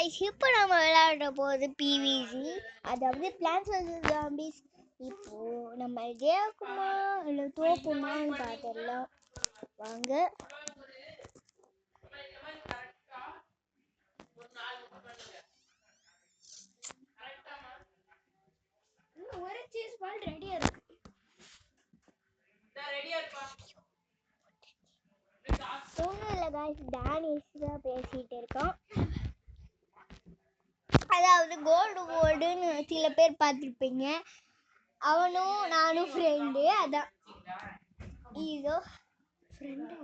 guys, இப்போ நம்ம விளையாட போகிறது PVZ, அதாவது பிளான்ஸ் vs Zombies. இப்போ நம்ம ஜெயிக்குமா இல்லை தோப்புமான்னு பார்த்துடலாம் வாங்க. ஒரு சீஸ் பால் ரெடியா இருக்கு. ஒன்றும் இல்லை guys, டேனிஷ் தான் பேசிகிட்டு இருக்கோம். அதாவது கோல்டு போர்டுன்னு சில பேர் பார்த்துருப்பீங்க. அவனும் நானும் ஃப்ரெண்டு. அதான் இதோ ஃப்ரெண்டு.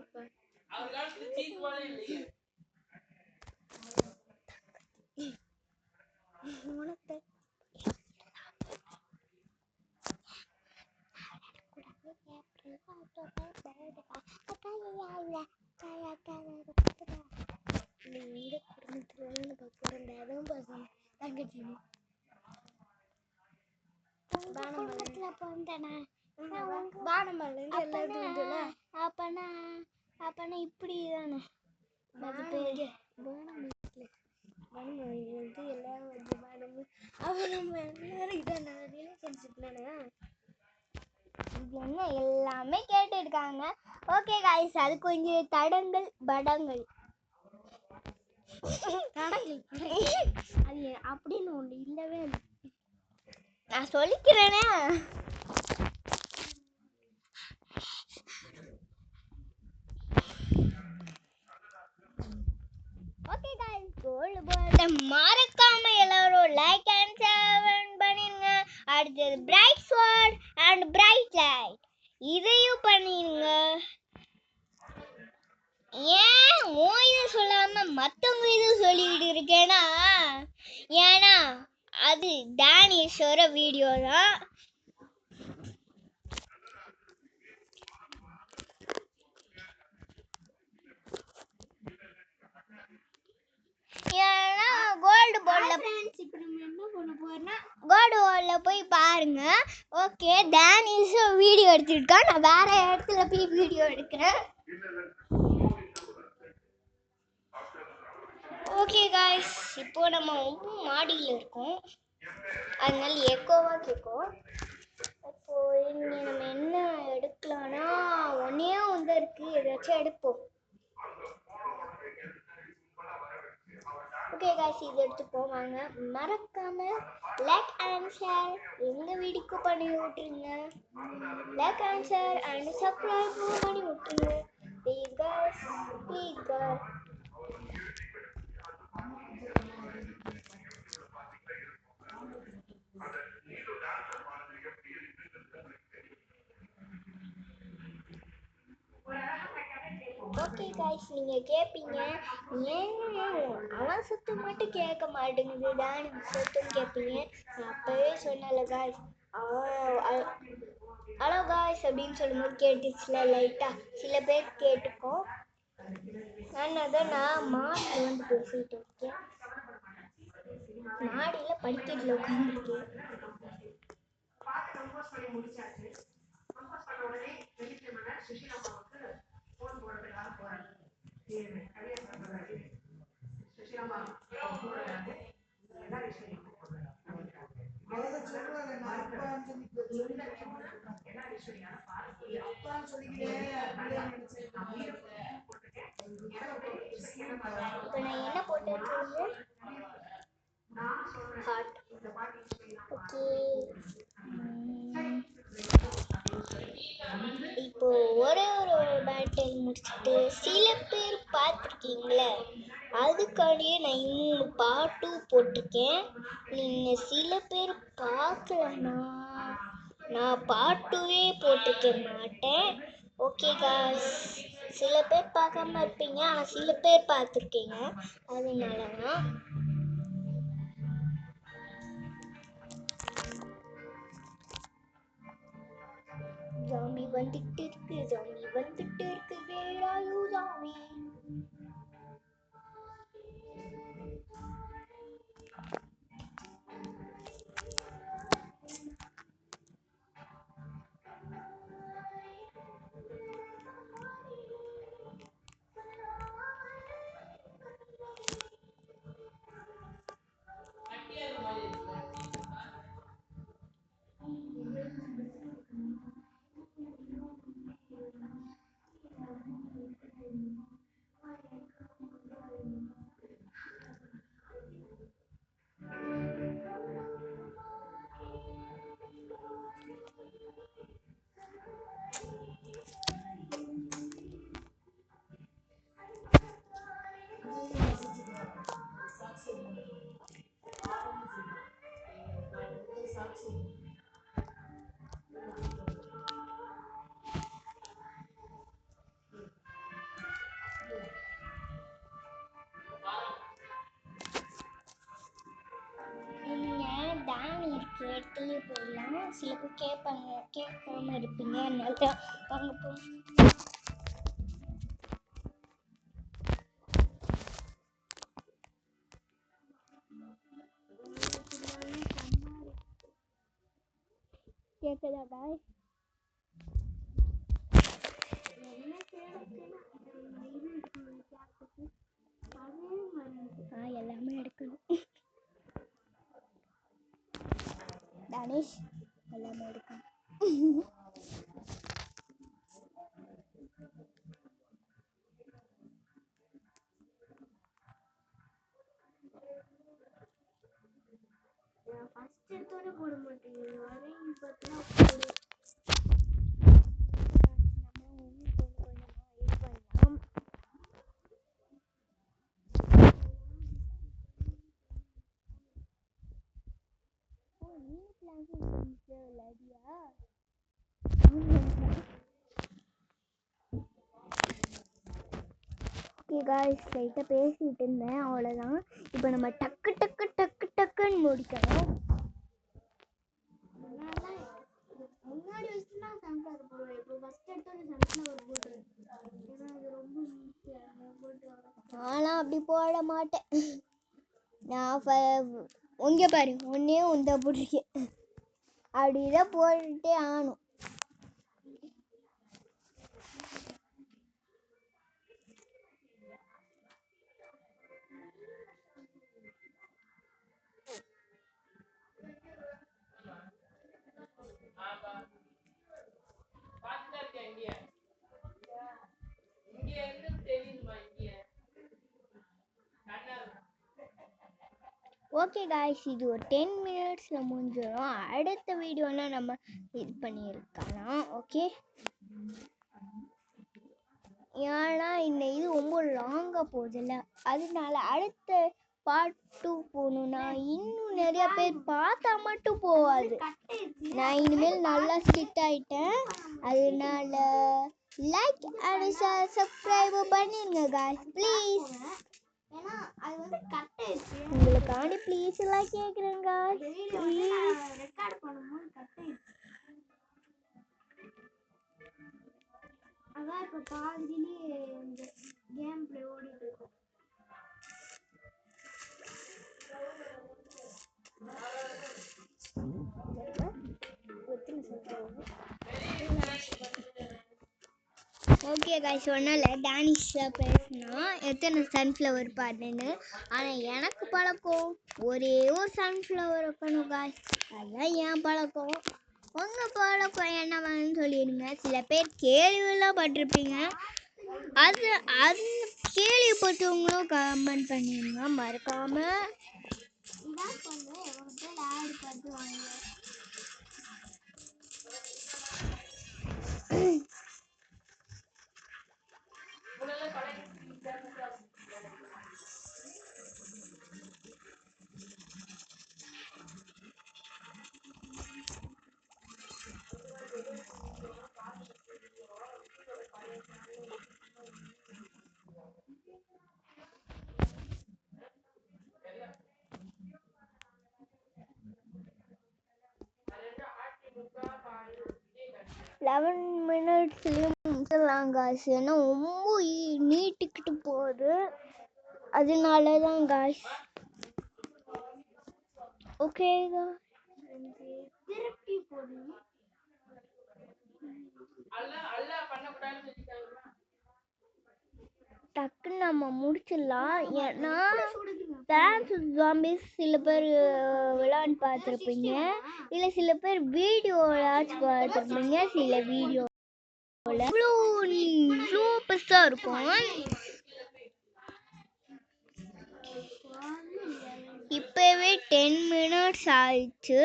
அப்பனா இப்படிதானே அது பேரு என்ன எல்லாமே கேட்டு இருக்காங்க. ஓகே guys, அது கொஞ்சம் தடங்கள் படங்கள் அது அப்படின்னு ஒண்ணு இல்லவே இல்லை. நான் சொல்லிக்கிறேனே. ஓகே guys, கோல்டு போர்டை மறக்காம எல்லாரும் லைக் அண்ட் ஷேர் பண்ணிருங்க. அடுத்தது bright swat and bright light, இதையும் பண்ணிருங்க. ஏன் இது சொல்லாம மற்றவங்க இது சொல்லிக்கிட்டு இருக்கேன்னா, ஏன்னா அது டேனிஷோட வீடியோ தான். ஏன்னா கோல்டு போர்டில் போய் பாருங்க. ஓகே, டேனிஷும் வீடியோ எடுத்துருக்கா, நான் வேற இடத்துல போய் வீடியோ எடுக்கிறேன். ஓகே காய்ஸ், இப்போ நம்ம மாடியில் இருக்கோம், அதனால எக்கோவா கேட்கும். இப்போ இங்கே நம்ம என்ன எடுக்கலாம்னா, ஒன்னே ஒன்று இருக்கு, ஏதாச்சும் எடுப்போம். ஓகே காய்ஸ், இது எடுத்துப்போம் வாங்க. மறக்காம லைக் அண்ட் ஷேர் எங்க வீடியோக்கு பண்ணி விட்டுருங்க. Like and share and subscribe பண்ணி விட்டுருங்க please guys, please guys. Okay guys, நீங்கள் கேட்பீங்க ஏன் அவன் சுத்து மட்டும் கேட்க மாட்டேங்குது, டானி சுத்தம் கேட்பீங்க. நான் அப்போவே சொன்னல காய்ஸ், ஹலோ காய்ஸ் அப்படின்னு சொல்லும்போது கேட்டுச்சுல லைட்டாக, சில பேர் கேட்டுக்கோம். நான் மாடியில் வந்து பேசிகிட்டு இருக்கேன், மாடியில் படிக்கட்டில் உட்காந்துருக்கேன். இப்போ நான் என்ன போட்டு வச்சிருந்தேன், ஹார்ட். ஓகே, இப்போ ஒரே ஒரு பேட்டில் முடிச்சுட்டு சில பேர் பார்த்துருக்கீங்களே, அதுக்காண்டியே நான் இன்னும் பார்ட் 2 போட்டிருக்கேன். நீங்கள் சில பேர் பார்க்கலன்னா நான் பார்ட் 2வே போட்டிருக்க மாட்டேன். ஓகே காய்ஸ், சில பேர் பார்க்காம இருப்பீங்க, ஆனால் சில பேர் பார்த்துருக்கீங்க, அதனால தான். ஜாம்பி வந்துட்டு இருக்கு, ஜாம்பி வந்துட்டு இருக்கு, வேர் ஆர் யூ ஜாம்பி? இடத்துலயே போயிடலாம். சில பேர் கேட்பாங்க, கேட்காம இருப்பீங்க, அதனால தான் வாங்க போவோம். கேட்குதா காய்? எல்லாமே எடுக்கணும். தனேஷ் எல்லாமே எடுக்கணும். ஃபர்ஸ்ட் எடுத்தோட போட மாட்டேங்குது. வரையும் பார்த்தா போடு. லைட்டாக பேசிட்டு இருந்தேன், அவ்வளோதான். இப்போ நம்ம டக்கு டக்கு டக்கு டக்குன்னு முடிக்கணும். முன்னாடி வச்சுன்னா சன்ஃப்ளவர் போடுவேன். இப்போ ஃபர்ஸ்ட் எடுத்தோட சன்ஃப்ளவர் போடுறேன். ஏன்னா அது ரொம்ப நான்லாம் அப்படி போட மாட்டேன். நான் உங்க பாரு ஒன்னே ஒன்றா போட்டிருக்கேன். அப்படிதான் போட்டுட்டே ஆகணும். ஓகே காய்ஸ், இது ஒரு 10 மினிட்ஸில் முடிஞ்சிடும். அடுத்த வீடியோவில் நம்ம இது பண்ணியிருக்கலாம். ஓகே, ஏன்னா இந்த இது ரொம்ப லாங்காக போகுதுல்ல, அதனால அடுத்த பார்ட் 2 போகணுன்னா இன்னும் நிறைய பேர் பார்த்தா மட்டும் போகாது. நான் இனிமேல் நல்லா ஸ்ட்ரிக்ட் ஆகிட்டேன். அதனால லைக் அண்ட் சப்ஸ்கிரைப் பண்ணிடுங்க காய்ஸ் ப்ளீஸ். ஏன்னா அது வந்து கட் ஆயிடுச்சு. உங்களுக்காண்டி ப்ளீஸ் எல்லாம் கேட்குறேங்க. ரெக்கார்ட் பண்ணும்போது கட் ஆயிடுச்சு. அதான் இப்போ பாதியிலே இந்த கேம் பிளே ஓடிட்டு இருக்கும். ஓகே காய்ஸ், சொன்னல டானிஷாக பேசினா எத்தனை சன்ஃப்ளவர் பாருன்னு. ஆனால் எனக்கு பழக்கம் ஒரே ஒரு சன்ஃப்ளவர் வைக்கணும் காய்ஸ், அதுதான் ஏன் பழக்கம். உங்கள் பழக்கம் என்னவான்னு சொல்லிடுங்க. சில பேர் கேள்வியெல்லாம் பட்டிருப்பீங்க, அது கேள்விப்பட்டவங்களும் கமெண்ட் பண்ணிடுங்க மறக்காமல். லெவன் மினிட்ஸ்லேயும் முடிச்சிடலாம் காய்ஸ். ஏன்னா ரொம்ப நீட்டிக்கிட்டு போகுது, அதனால தான் காய்ஸ். ஓகே, திருப்பி போடணும். டக்குன்னு நம்ம முடிச்சிடலாம். ஏன்னா டான்ஸ் ஜாம்பிஸ் சில பேர் விளையாண்டு பார்த்துருப்பீங்க, இல்லை சில பேர் வீடியோவாச்சும் பார்த்துருப்பீங்க. சில வீடியோவில் இவ்வளோ பெருசாக இருக்கும். இப்போவே 10 மினிட்ஸ் ஆயிடுச்சு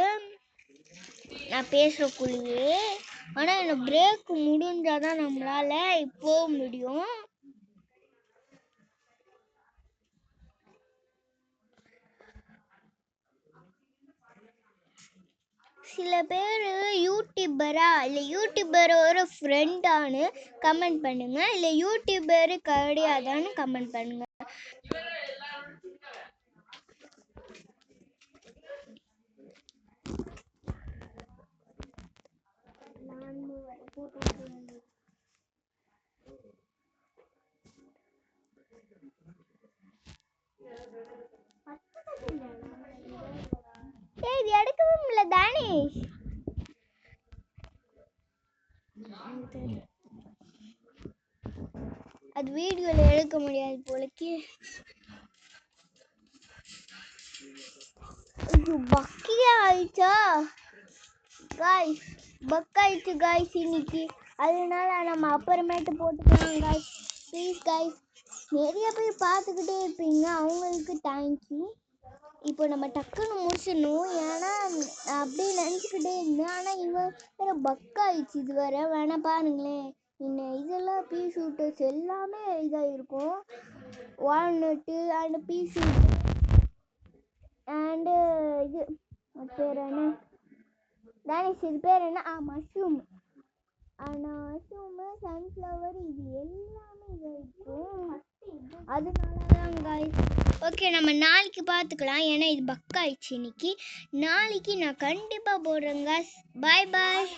நான் பேசுகிறக்குள்ளேயே. ஆனால் இந்த பிரேக் முடிஞ்சாதான் நம்மளால் இப்போ முடியும். சில பேர் யூடியூபரா இல்லை யூடியூபரோட ஃப்ரெண்டானு கமெண்ட் பண்ணுங்க, இல்லை யூடியூபரு கிடையாதான்னு கமெண்ட் பண்ணுங்க. டேனிஷ் அது வீடியோல எடுக்க முடியாது போலக்கு. பக்கியா ஆயிடுச்சா காய்ஸ்? பக்காயிடுச்சு காய்ஸ் இன்னைக்கு. அதனால நம்ம அப்புறமேட்டு போட்டுக்கலாம் காய்ஸ். ப்ளீஸ் காய்ஸ், நிறைய பேர் பார்த்துக்கிட்டே இருப்பீங்க, அவங்களுக்கு தேங்க்யூ. இப்போ நம்ம டக்குன்னு முடிச்சிடணும், ஏன்னா அப்படியே நினச்சிக்கிட்டே இருந்தேன். ஆனால் இவன் வேறு பக்காயிடுச்சு இது வேறு. வேணால் பாருங்களேன், இன்னும் இதெல்லாம் பீ ஷூட்டர்ஸ் எல்லாமே இதாக இருக்கும். Walnut and pea shoot and இது பேர் என்ன டேனிஷ், இது பேர் என்ன? மஷ்ரூம். மஷ்ரூமு, சன்ஃப்ளவர், இது எல்லாமே இதாக இருக்கும். அதனால தான் காய்ஸ். ஓகே, நம்ம நாளைக்கு பார்த்துக்கலாம், ஏன்னா இது பக்காயிடுச்சு இன்னைக்கு. நாளைக்கு நான் கண்டிப்பாக போடுறேங்க. பாய் பாய்.